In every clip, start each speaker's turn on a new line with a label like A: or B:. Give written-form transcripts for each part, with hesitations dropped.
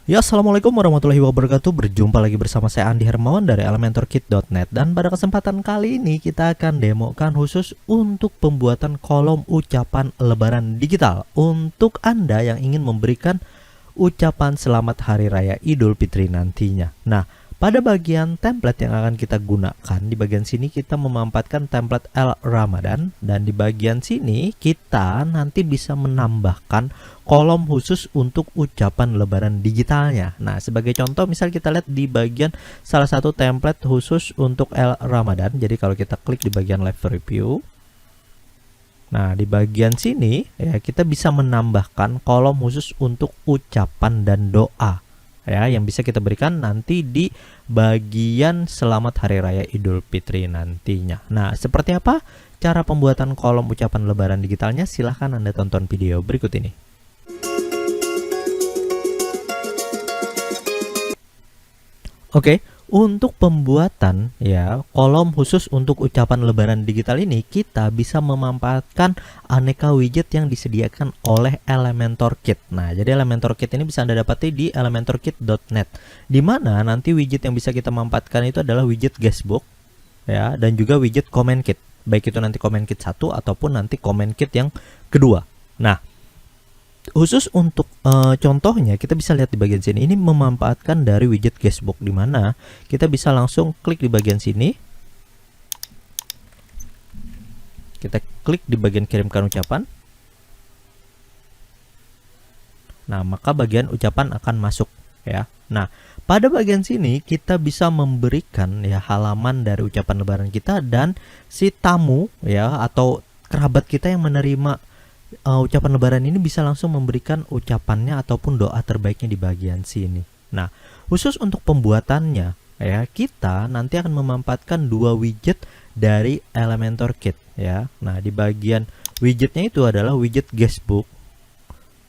A: Ya, assalamualaikum warahmatullahi wabarakatuh. Berjumpa lagi bersama saya Andi Hermawan dari elementorkit.net. Dan pada kesempatan kali ini kita akan demokan khusus untuk pembuatan kolom ucapan lebaran digital untuk Anda yang ingin memberikan ucapan selamat hari raya Idul Fitri nantinya. Nah, pada bagian template yang akan kita gunakan, di bagian sini kita memanfaatkan template L Ramadan, dan di bagian sini kita nanti bisa menambahkan kolom khusus untuk ucapan lebaran digitalnya. Nah, sebagai contoh misal kita lihat di bagian salah satu template khusus untuk L Ramadan. Jadi kalau kita klik di bagian live review, nah di bagian sini ya kita bisa menambahkan kolom khusus untuk ucapan dan doa ya yang bisa kita berikan nanti di bagian selamat hari raya Idul Fitri nantinya. Nah, seperti apa cara pembuatan kolom ucapan lebaran digitalnya? Silahkan Anda tonton video berikut ini. Oke, untuk pembuatan ya kolom khusus untuk ucapan lebaran digital ini kita bisa memanfaatkan aneka widget yang disediakan oleh Elementor Kit. Nah, jadi Elementor Kit ini bisa Anda dapati di elementorkit.net. Di mana nanti widget yang bisa kita manfaatkan itu adalah widget guestbook ya dan juga widget comment kit. Baik itu nanti comment kit 1 ataupun nanti comment kit yang kedua. Nah, khusus untuk contohnya kita bisa lihat di bagian sini. Ini memanfaatkan dari widget guestbook di mana kita bisa langsung klik di bagian sini. Kita klik di bagian kirimkan ucapan. Nah, maka bagian ucapan akan masuk ya. Nah, pada bagian sini kita bisa memberikan ya halaman dari ucapan lebaran kita dan si tamu ya atau kerabat kita yang menerima ucapan lebaran ini bisa langsung memberikan ucapannya ataupun doa terbaiknya di bagian sini. Nah, khusus untuk pembuatannya ya kita nanti akan memanfaatkan dua widget dari Elementor Kit ya. Nah, di bagian widgetnya itu adalah widget guestbook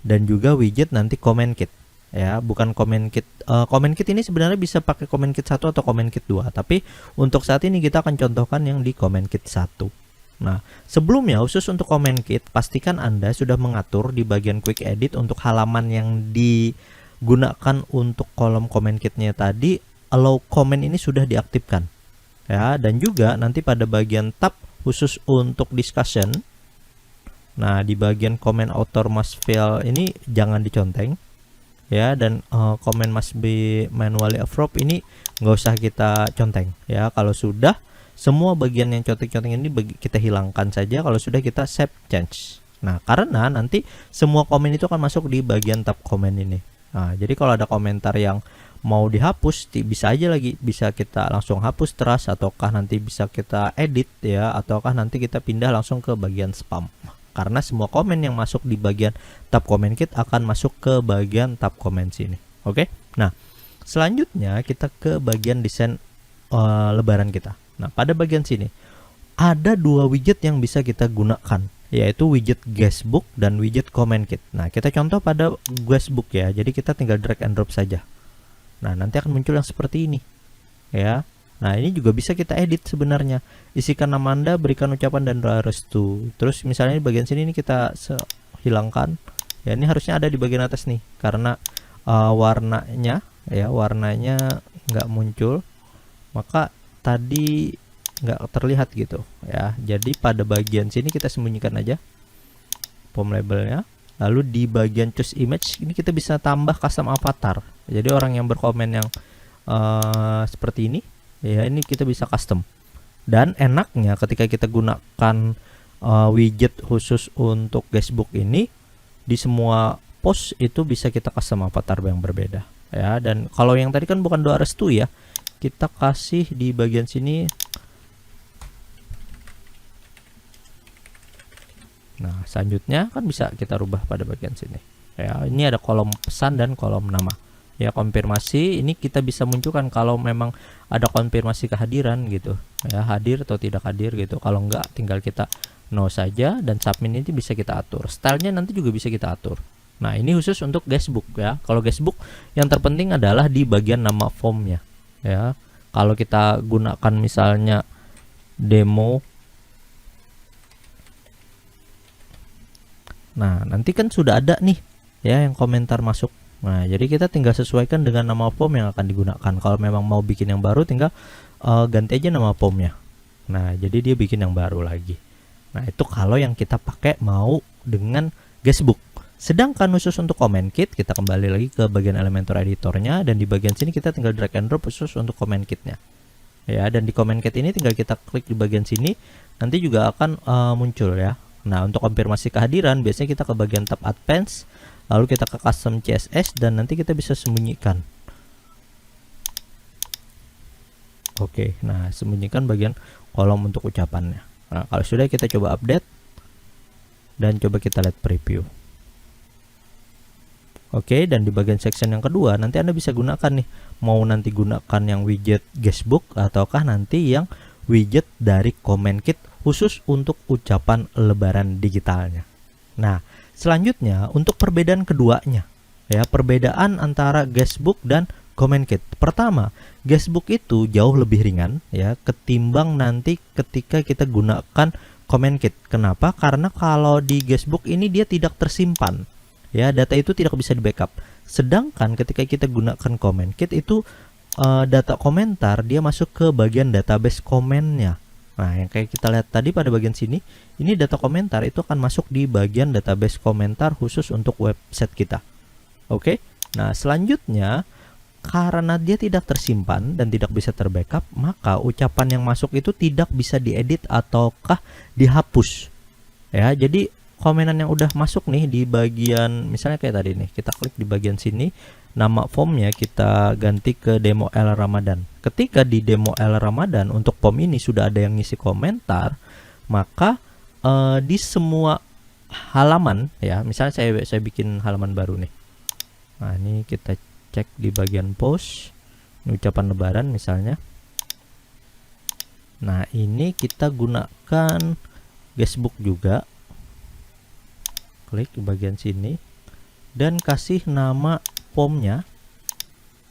A: dan juga widget nanti comment kit ya, bukan comment kit. Comment kit ini sebenarnya bisa pakai comment kit 1 atau comment kit 2, tapi untuk saat ini kita akan contohkan yang di comment kit 1. Nah, sebelumnya khusus untuk comment kit, pastikan Anda sudah mengatur di bagian quick edit untuk halaman yang digunakan untuk kolom comment kitnya tadi, allow comment ini sudah diaktifkan. Ya, dan juga nanti pada bagian tab khusus untuk discussion. Nah, di bagian comment author must fill ini jangan diconteng. Ya, dan comment must be manually approved ini nggak usah kita conteng. Ya, kalau sudah semua bagian yang conteng-conteng ini kita hilangkan saja. Kalau sudah kita save change. Nah, karena nanti semua komen itu akan masuk di bagian tab komen ini. Nah, jadi kalau ada komentar yang mau dihapus bisa aja lagi, bisa kita langsung hapus terus, ataukah nanti bisa kita edit ya, ataukah nanti kita pindah langsung ke bagian spam. Karena semua komen yang masuk di bagian tab komen kit akan masuk ke bagian tab komen sini. Oke. Nah, selanjutnya kita ke bagian desain lebaran kita. Nah, pada bagian sini ada dua widget yang bisa kita gunakan, yaitu widget guestbook dan widget comment kit. Nah, kita contoh pada guestbook ya. Jadi kita tinggal drag and drop saja. Nah, nanti akan muncul yang seperti ini. Ya. Nah, ini juga bisa kita edit sebenarnya. Isikan nama Anda, berikan ucapan dan doa restu. Terus misalnya di bagian sini ini kita hilangkan. Ya, ini harusnya ada di bagian atas nih karena warnanya ya, warnanya nggak muncul. Maka tadi nggak terlihat gitu ya. Jadi pada bagian sini kita sembunyikan aja form labelnya. Lalu di bagian choose image ini kita bisa tambah custom avatar. Jadi orang yang berkomen yang seperti ini ya, ini kita bisa custom. Dan enaknya ketika kita gunakan widget khusus untuk guestbook ini, di semua post itu bisa kita custom avatar yang berbeda ya. Dan kalau yang tadi kan bukan doa restu ya, kita kasih di bagian sini. Nah, selanjutnya kan bisa kita rubah pada bagian sini ya. Ini ada kolom pesan dan kolom nama ya. Konfirmasi ini kita bisa munculkan kalau memang ada konfirmasi kehadiran gitu ya, hadir atau tidak hadir gitu. Kalau enggak tinggal kita no saja, dan submit ini bisa kita atur. Stylenya nanti juga bisa kita atur. Nah, ini khusus untuk guestbook ya. Kalau guestbook yang terpenting adalah di bagian nama formnya ya. Kalau kita gunakan misalnya demo, nah nanti kan sudah ada nih ya yang komentar masuk Nah, jadi kita tinggal sesuaikan dengan nama form yang akan digunakan. Kalau memang mau bikin yang baru, tinggal ganti aja nama formnya. Nah, jadi dia bikin yang baru lagi. Nah, itu kalau yang kita pakai mau dengan guestbook. Sedangkan khusus untuk comment kit, kita kembali lagi ke bagian Elementor editornya, dan di bagian sini kita tinggal drag and drop khusus untuk comment kitnya. Ya, dan di comment kit ini tinggal kita klik di bagian sini, nanti juga akan muncul ya. Nah, untuk konfirmasi kehadiran, biasanya kita ke bagian tab advance, lalu kita ke custom CSS, dan nanti kita bisa sembunyikan. Oke, nah sembunyikan bagian kolom untuk ucapannya. Nah, kalau sudah, kita coba update dan coba kita lihat preview. Oke, dan di bagian section yang kedua nanti Anda bisa gunakan nih, mau nanti gunakan yang widget guestbook ataukah nanti yang widget dari comment kit khusus untuk ucapan lebaran digitalnya. Nah, selanjutnya untuk perbedaan keduanya ya, perbedaan antara guestbook dan comment kit. Pertama, guestbook itu jauh lebih ringan ya ketimbang nanti ketika kita gunakan comment kit. Kenapa? Karena kalau di guestbook ini dia tidak tersimpan. Ya, data itu tidak bisa di backup. Sedangkan ketika kita gunakan comment kit itu data komentar dia masuk ke bagian database komennya. Nah, yang kayak kita lihat tadi pada bagian sini, ini data komentar itu akan masuk di bagian database komentar khusus untuk website kita. Oke. Nah, selanjutnya karena dia tidak tersimpan dan tidak bisa terbackup, maka ucapan yang masuk itu tidak bisa diedit ataukah dihapus. Ya, jadi komenan yang udah masuk nih di bagian misalnya kayak tadi nih, kita klik di bagian sini, nama formnya kita ganti ke demo L Ramadan. Ketika di demo L Ramadan untuk form ini sudah ada yang ngisi komentar, maka di semua halaman ya, misalnya saya bikin halaman baru nih. Nah, ini kita cek di bagian post, ini ucapan lebaran misalnya. Nah, ini kita gunakan guestbook juga. Klik di bagian sini dan kasih nama formnya,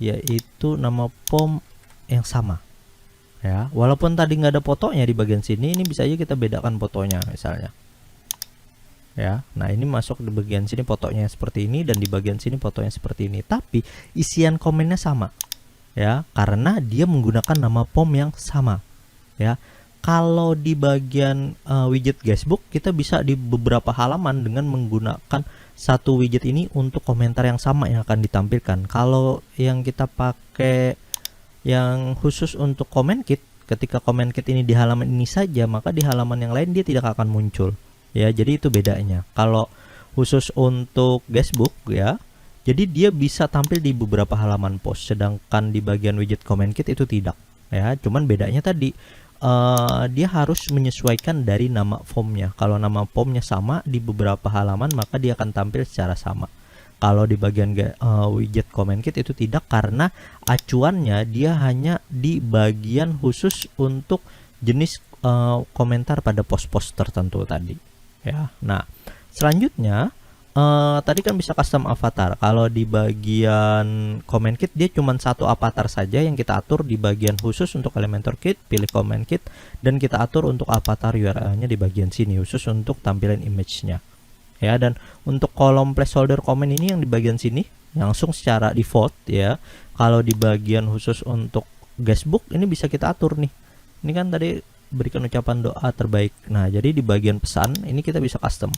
A: yaitu nama form yang sama ya, walaupun tadi nggak ada fotonya di bagian sini, ini bisa aja kita bedakan fotonya misalnya ya. Nah, ini masuk di bagian sini fotonya seperti ini dan di bagian sini fotonya seperti ini, tapi isian komennya sama ya, karena dia menggunakan nama form yang sama ya. Kalau di bagian widget guestbook, kita bisa di beberapa halaman dengan menggunakan satu widget ini untuk komentar yang sama yang akan ditampilkan. Kalau yang kita pakai yang khusus untuk comment kit, ketika comment kit ini di halaman ini saja, maka di halaman yang lain dia tidak akan muncul. Ya, jadi itu bedanya. Kalau khusus untuk guestbook ya, jadi dia bisa tampil di beberapa halaman post, sedangkan di bagian widget comment kit itu tidak. Ya, cuman bedanya tadi dia harus menyesuaikan dari nama formnya. Kalau nama formnya sama di beberapa halaman, maka dia akan tampil secara sama. Kalau di bagian widget comment kit itu tidak, karena acuannya dia hanya di bagian khusus untuk jenis komentar pada post-post tertentu tadi ya. Nah, selanjutnya tadi kan bisa custom avatar. Kalau di bagian comment kit dia cuma satu avatar saja yang kita atur di bagian khusus untuk Elementor Kit, pilih comment kit dan kita atur untuk avatar URL-nya di bagian sini khusus untuk tampilan image-nya. Ya, dan untuk kolom placeholder comment ini yang di bagian sini langsung secara default ya. Kalau di bagian khusus untuk guestbook ini bisa kita atur nih. Ini kan tadi berikan ucapan doa terbaik. Nah, jadi di bagian pesan ini kita bisa custom.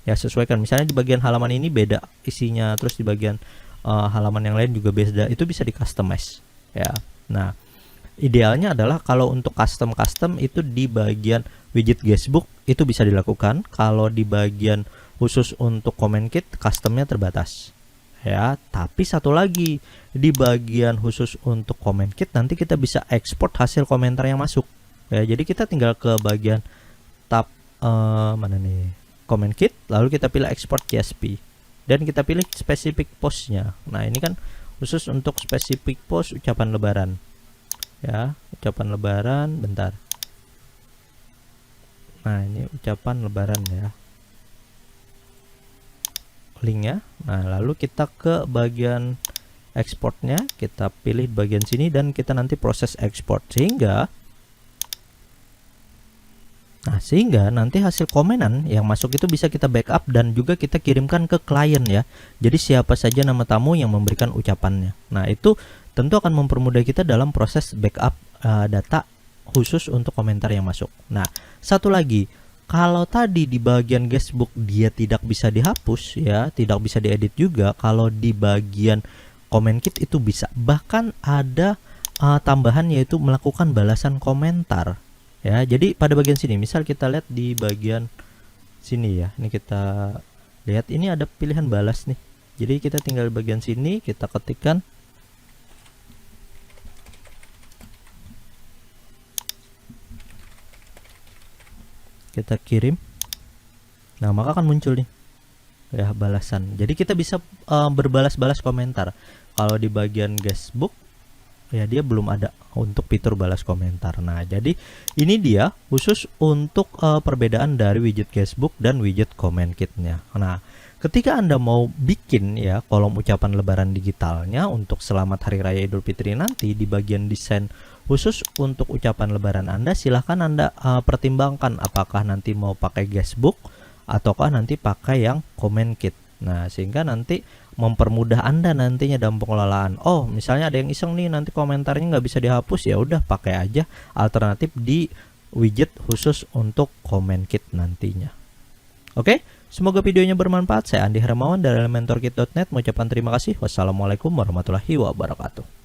A: Ya, sesuaikan, misalnya di bagian halaman ini beda isinya, terus di bagian halaman yang lain juga beda, itu bisa di customize ya. Nah, idealnya adalah kalau untuk custom itu di bagian widget guestbook itu bisa dilakukan. Kalau di bagian khusus untuk comment kit customnya terbatas ya. Tapi satu lagi, di bagian khusus untuk comment kit nanti kita bisa ekspor hasil komentar yang masuk ya. Jadi kita tinggal ke bagian tab mana nih, comment kit, lalu kita pilih export CSV dan kita pilih specific postnya. Nah, ini kan khusus untuk specific post ucapan lebaran ya, ucapan lebaran, bentar. Nah, ini ucapan lebaran ya, linknya. Nah, lalu kita ke bagian exportnya, kita pilih bagian sini dan kita nanti proses export, sehingga Nah, sehingga nanti hasil komenan yang masuk itu bisa kita backup dan juga kita kirimkan ke klien ya. Jadi siapa saja nama tamu yang memberikan ucapannya. Nah, itu tentu akan mempermudah kita dalam proses backup data khusus untuk komentar yang masuk. Nah, satu lagi, kalau tadi di bagian guestbook dia tidak bisa dihapus ya, tidak bisa diedit juga, kalau di bagian comment kit itu bisa. Bahkan ada tambahan yaitu melakukan balasan komentar. Ya, jadi pada bagian sini, misal kita lihat di bagian sini ya, ini kita lihat ini ada pilihan balas nih. Jadi kita tinggal di bagian sini, kita ketikkan, kita kirim. Nah, maka akan muncul nih ya balasan. Jadi kita bisa berbalas-balas komentar. Kalau di bagian guestbook ya dia belum ada untuk fitur balas komentar. Nah, jadi ini dia khusus untuk perbedaan dari widget guestbook dan widget comment kitnya. Nah, ketika Anda mau bikin ya kolom ucapan lebaran digitalnya untuk selamat hari raya Idul Fitri nanti, di bagian desain khusus untuk ucapan lebaran Anda, silahkan Anda pertimbangkan apakah nanti mau pakai guestbook ataukah nanti pakai yang comment kit. Nah, sehingga nanti mempermudah Anda nantinya dalam pengelolaan. Oh, misalnya ada yang iseng nih, nanti komentarnya nggak bisa dihapus, ya udah pakai aja alternatif di widget khusus untuk comment kit nantinya. Oke, semoga videonya bermanfaat. Saya Andi Hermawan dari elementorkit.net. Mengucapkan terima kasih. Wassalamualaikum warahmatullahi wabarakatuh.